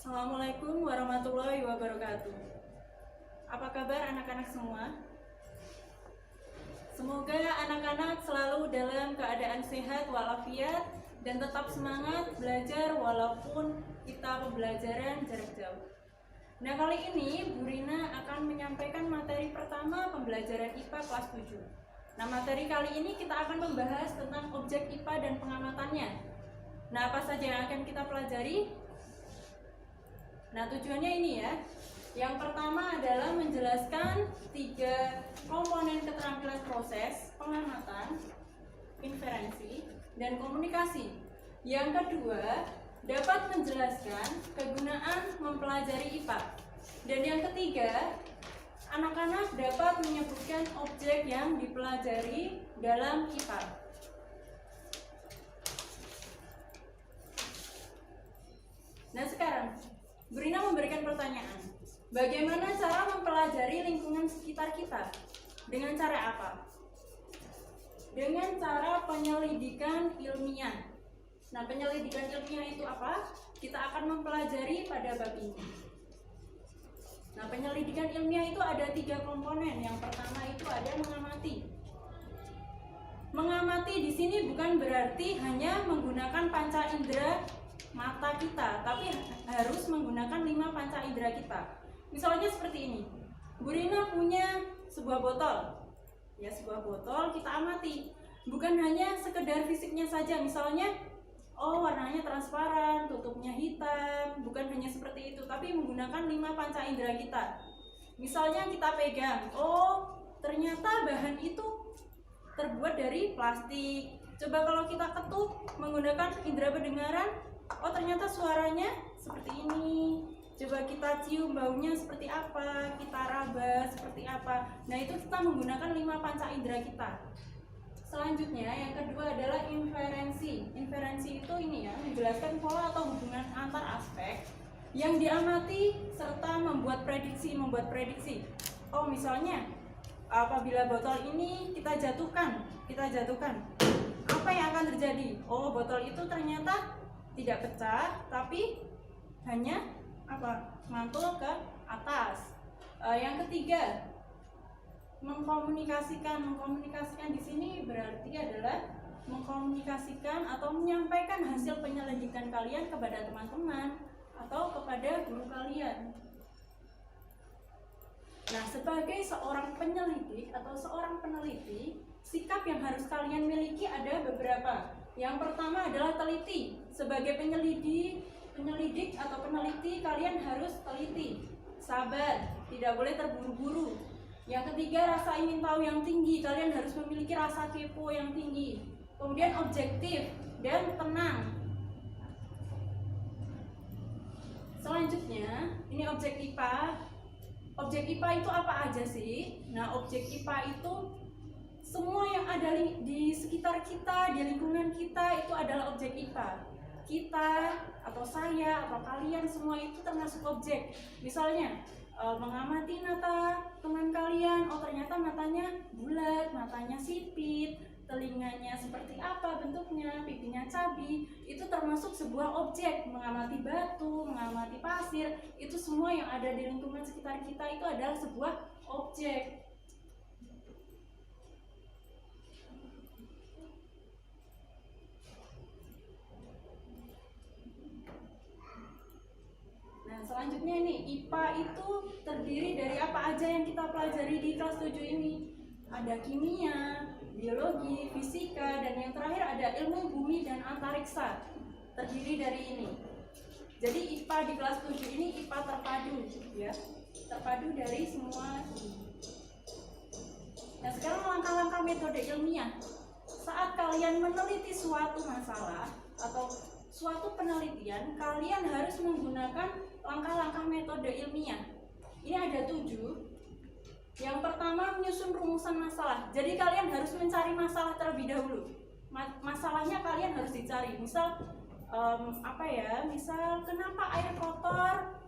Assalamualaikum warahmatullahi wabarakatuh. Apa kabar anak-anak semua? Semoga anak-anak selalu dalam keadaan sehat walafiat dan tetap semangat belajar walaupun kita pembelajaran jarak jauh. Nah, kali ini Bu Rina akan menyampaikan materi pertama pembelajaran IPA kelas 7. Nah, materi kali ini kita akan membahas tentang objek IPA dan pengamatannya. Nah, apa saja yang akan kita pelajari? Nah, tujuannya ini ya. Yang pertama adalah menjelaskan 3 komponen keterampilan proses, pengamatan, inferensi, dan komunikasi. Yang kedua, dapat menjelaskan kegunaan mempelajari IPA. Dan yang ketiga, anak-anak dapat menyebutkan objek yang dipelajari dalam IPA. Nah, sekarang Bu Rina memberikan pertanyaan, bagaimana cara mempelajari lingkungan sekitar kita? Dengan cara apa? Dengan cara penyelidikan ilmiah. Nah, penyelidikan ilmiah itu apa? Kita akan mempelajari pada bab ini. Nah, penyelidikan ilmiah itu ada 3 komponen. Yang pertama itu ada mengamati. Mengamati di sini bukan berarti hanya menggunakan panca indera mata kita, tapi harus menggunakan 5 panca indera kita. Misalnya seperti ini, Bu Rina punya sebuah botol, ya, sebuah botol kita amati. Bukan hanya sekedar fisiknya saja, misalnya, oh warnanya transparan, tutupnya hitam, bukan hanya seperti itu, tapi menggunakan 5 panca indera kita. Misalnya kita pegang, oh ternyata bahan itu terbuat dari plastik. Coba kalau kita ketuk menggunakan indera pendengaran, oh ternyata suaranya seperti ini. Coba kita cium baunya seperti apa, kita raba seperti apa. Nah, itu kita menggunakan 5 panca indera kita. Selanjutnya yang kedua adalah inferensi. Inferensi itu ini ya, menjelaskan pola atau hubungan antar aspek yang diamati serta membuat prediksi. Oh, misalnya apabila botol ini kita jatuhkan, apa yang akan terjadi? Oh, botol itu ternyata tidak pecah, tapi hanya mantul ke atas. Yang ketiga, mengkomunikasikan di sini berarti adalah mengkomunikasikan atau menyampaikan hasil penyelidikan kalian kepada teman-teman atau kepada guru kalian. Nah, sebagai seorang penyelidik atau seorang peneliti, sikap yang harus kalian miliki ada beberapa. Yang pertama adalah teliti. Sebagai penyelidik atau peneliti, kalian harus teliti, sabar, tidak boleh terburu-buru. Yang ketiga, rasa ingin tahu yang tinggi. Kalian harus memiliki rasa kepo yang tinggi. Kemudian objektif dan tenang. Selanjutnya, ini objek IPA. Objek IPA itu apa aja sih? Nah, objek IPA itu semua yang ada di sekitar kita, di lingkungan kita, itu adalah objek IPA. Kita, atau saya, atau kalian semua itu termasuk objek. Misalnya, mengamati mata teman kalian, oh ternyata matanya bulat, matanya sipit, telinganya seperti apa bentuknya, pipinya cabi, itu termasuk sebuah objek. Mengamati batu, mengamati pasir, itu semua yang ada di lingkungan sekitar kita itu adalah sebuah objek. Selanjutnya ini, IPA itu terdiri dari apa aja yang kita pelajari di kelas 7 ini. Ada kimia, biologi, fisika, dan yang terakhir ada ilmu bumi dan antariksa. Terdiri dari ini. Jadi IPA di kelas 7 ini IPA terpadu, ya. Terpadu dari semua ini. Nah, sekarang langkah-langkah metode ilmiah. Saat kalian meneliti suatu masalah atau suatu penelitian, kalian harus menggunakan langkah-langkah metode ilmiah. Ini ada 7. Yang pertama, menyusun rumusan masalah. Jadi kalian harus mencari masalah terlebih dahulu. Masalahnya kalian harus dicari. Misal misal kenapa air kotor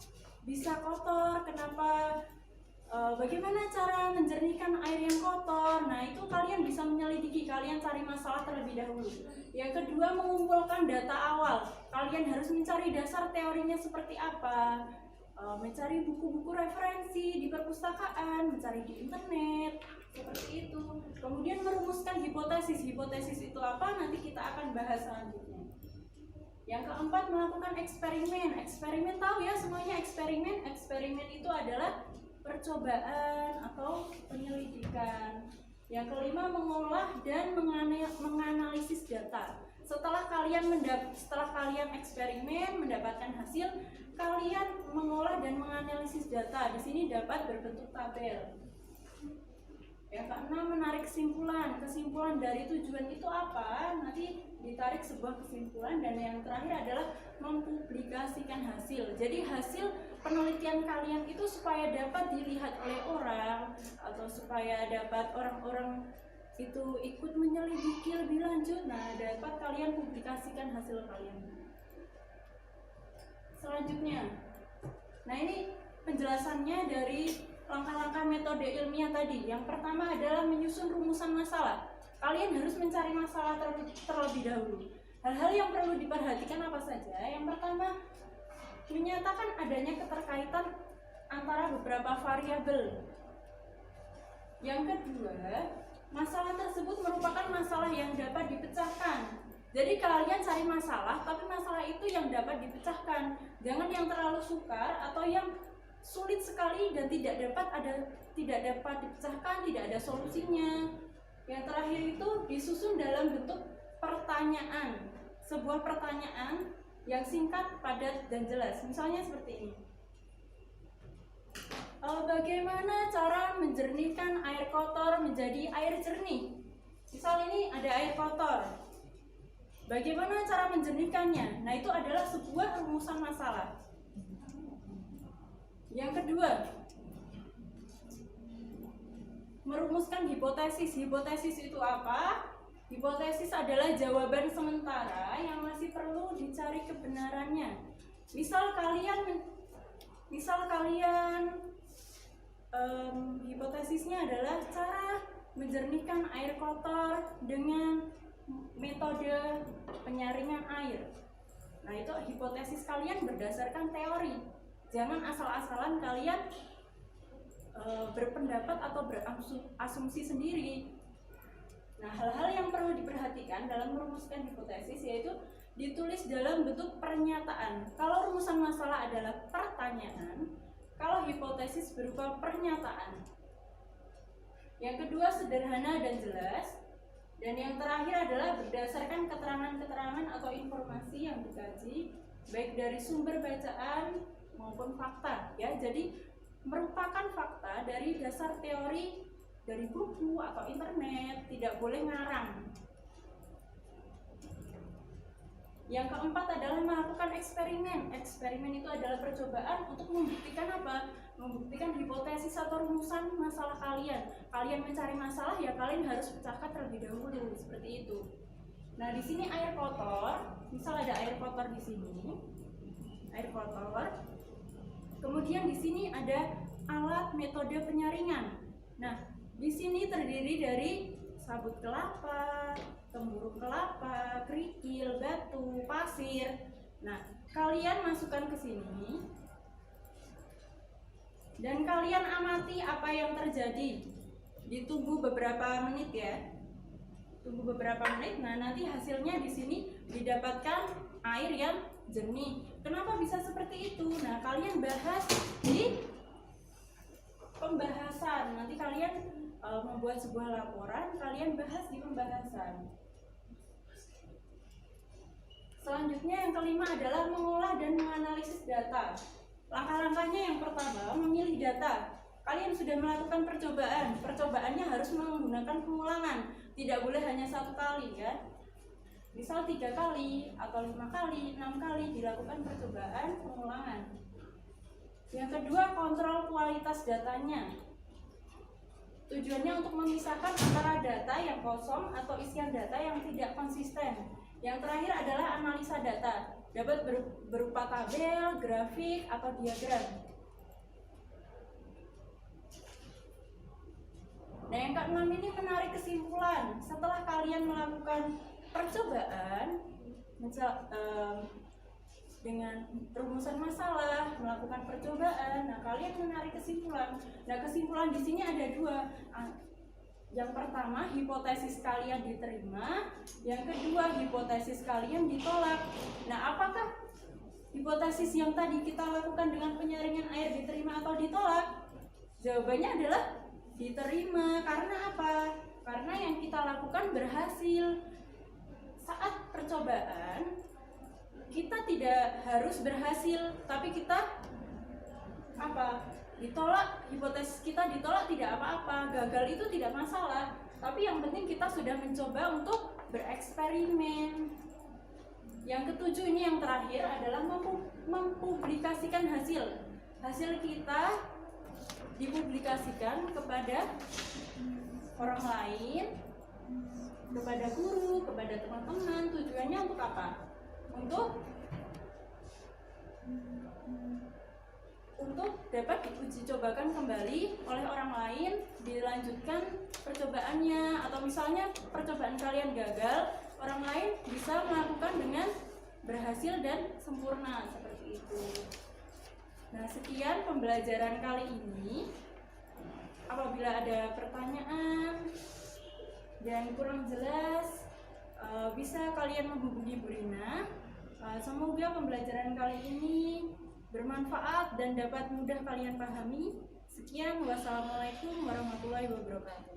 bisa kotor, kenapa Bagaimana cara menjernihkan air yang kotor? Nah, itu kalian bisa menyelidiki, kalian cari masalah terlebih dahulu. Yang kedua, mengumpulkan data awal. Kalian harus mencari dasar teorinya seperti apa, mencari buku-buku referensi di perpustakaan, mencari di internet, seperti itu. Kemudian merumuskan hipotesis. Hipotesis itu apa? Nanti kita akan bahas selanjutnya. Yang keempat, melakukan eksperimen. Eksperimen, tahu ya semuanya eksperimen. Eksperimen itu adalah percobaan atau penyelidikan. Yang kelima, mengolah dan menganalisis data. Setelah kalian eksperimen mendapatkan hasil, kalian mengolah dan menganalisis data. Di sini dapat berbentuk tabel. Yang keenam, menarik kesimpulan. Kesimpulan dari tujuan itu apa? Nanti ditarik sebuah kesimpulan. Dan yang terakhir adalah mempublikasikan hasil. Jadi hasil penelitian kalian itu supaya dapat dilihat oleh orang, atau supaya dapat orang-orang itu ikut menyelidiki lebih lanjut. Nah, dapat kalian publikasikan hasil kalian. Selanjutnya, nah ini penjelasannya dari langkah-langkah metode ilmiah tadi. Yang pertama adalah menyusun rumusan masalah. Kalian harus mencari masalah terlebih dahulu. Hal-hal yang perlu diperhatikan apa saja? Yang pertama, menyatakan adanya keterkaitan antara beberapa variabel. Yang kedua, masalah tersebut merupakan masalah yang dapat dipecahkan. Jadi kalian cari masalah, tapi masalah itu yang dapat dipecahkan. Jangan yang terlalu sukar atau yang sulit sekali dan tidak dapat dipecahkan, tidak ada solusinya. Yang terakhir itu disusun dalam bentuk pertanyaan. Sebuah pertanyaan yang singkat, padat, dan jelas. Misalnya seperti ini. Bagaimana cara menjernihkan air kotor menjadi air jernih? Misal ini ada air kotor. Bagaimana cara menjernihkannya? Nah, itu adalah sebuah rumusan masalah. Yang kedua, merumuskan hipotesis. Hipotesis itu apa? Hipotesis adalah jawaban sementara yang masih perlu dicari kebenarannya. Misal kalian hipotesisnya adalah cara menjernihkan air kotor dengan metode penyaringan air. Nah, itu hipotesis kalian berdasarkan teori. Jangan asal-asalan kalian berpendapat atau berasumsi sendiri. Nah, hal-hal yang perlu diperhatikan dalam merumuskan hipotesis yaitu ditulis dalam bentuk pernyataan. Kalau rumusan masalah adalah pertanyaan, kalau hipotesis berupa pernyataan. Yang kedua, sederhana dan jelas. Dan yang terakhir adalah berdasarkan keterangan-keterangan atau informasi yang dikaji baik dari sumber bacaan maupun fakta, ya. Jadi merupakan fakta dari dasar teori dari buku atau internet, tidak boleh ngarang. Yang keempat adalah melakukan eksperimen. Eksperimen itu adalah percobaan untuk membuktikan apa? Membuktikan hipotesis atau rumusan masalah kalian. Kalian mencari masalah, ya kalian harus pecahkan terlebih dahulu, seperti itu. Nah, di sini air kotor, misal ada air kotor di sini, air kotor. Kemudian di sini ada alat metode penyaringan. Nah, di sini terdiri dari sabut kelapa, tempurung kelapa, kerikil, batu, pasir. Nah, kalian masukkan ke sini dan kalian amati apa yang terjadi. Ditunggu beberapa menit ya. Tunggu beberapa menit. Nah, nanti hasilnya di sini didapatkan air yang jernih. Kenapa bisa seperti itu? Nah, kalian bahas di pembahasan. Nanti kalian membuat sebuah laporan, kalian bahas di pembahasan. Selanjutnya yang kelima adalah mengolah dan menganalisis data. Langkah-langkahnya yang pertama, memilih data. Kalian sudah melakukan percobaan. Percobaannya harus menggunakan pengulangan. Tidak boleh hanya 1 kali ya. Misal 3 kali atau 5 kali, 6 kali dilakukan percobaan pengulangan. Yang kedua, kontrol kualitas datanya. Tujuannya untuk memisahkan antara data yang kosong atau isian data yang tidak konsisten. Yang terakhir adalah analisa data. Dapat berupa tabel, grafik, atau diagram. Nah, yang keenam ini menarik kesimpulan. Setelah kalian melakukan percobaan, dengan rumusan masalah, melakukan percobaan, nah kalian menarik kesimpulan. Nah, kesimpulan di sini ada dua. Yang pertama, hipotesis kalian diterima. Yang kedua, hipotesis kalian ditolak. Nah, apakah hipotesis yang tadi kita lakukan dengan penyaringan air diterima atau ditolak? Jawabannya adalah diterima. Karena apa? Karena yang kita lakukan berhasil. Saat percobaan, kita tidak harus berhasil, tapi kita ditolak, hipotesis kita ditolak tidak apa-apa, gagal itu tidak masalah, tapi yang penting kita sudah mencoba untuk bereksperimen. Yang ketujuh ini yang terakhir adalah mempublikasikan hasil kita dipublikasikan kepada orang lain, kepada guru, kepada teman-teman. Tujuannya untuk apa? Untuk dapat diuji cobakan kembali oleh orang lain, dilanjutkan percobaannya, atau misalnya percobaan kalian gagal, orang lain bisa melakukan dengan berhasil dan sempurna, seperti itu. Nah, sekian pembelajaran kali ini. Apabila ada pertanyaan dan kurang jelas, bisa kalian menghubungi Bu Rina. Semoga pembelajaran kali ini bermanfaat dan dapat mudah kalian pahami. Sekian, wassalamualaikum warahmatullahi wabarakatuh.